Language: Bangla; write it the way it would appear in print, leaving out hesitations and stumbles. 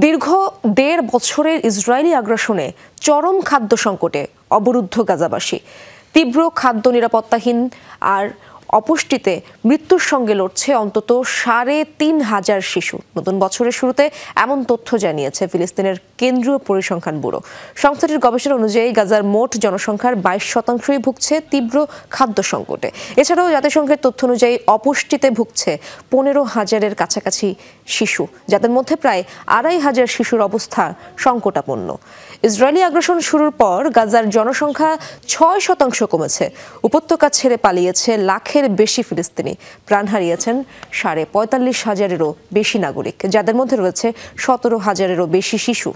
দীর্ঘ ১.৫ বছরের ইসরায়েলি আগ্রাসনে চরম খাদ্য সংকটে অবরুদ্ধ গাজাবাসী। তীব্র খাদ্য নিরাপত্তাহীন আর অপুষ্টিতে মৃত্যুর সঙ্গে লড়ছে অন্তত ৩,৫০০ শিশু। নতুন বছরের শুরুতে এমন তথ্য জানিয়েছে ফিলিস্তিনের কেন্দ্রীয় পরিসংখ্যান ব্যুরো। সংস্থাটির গবেষণা অনুযায়ী গাজার মোট জনসংখ্যার ২২% ভুগছে তীব্র খাদ্য সংকটে। এছাড়াও জাতিসংঘের তথ্য অনুযায়ী অপুষ্টিতে ভুগছে ১৫,০০০-এর কাছাকাছি শিশু, যাদের মধ্যে প্রায় ২,৫০০ শিশুর অবস্থা সংকটাপন্ন। ইসরায়েলি আগ্রাসন শুরুর পর গাজার জনসংখ্যা ৬% কমেছে। উপত্যকা ছেড়ে পালিয়েছে লাখের বেশি ফিলিস্তিনি। প্রাণ হারিয়েছেন ৪৫,৫০০-এরও বেশি নাগরিক, যাদের মধ্যে রয়েছে ১৭,০০০-এরও বেশি শিশু।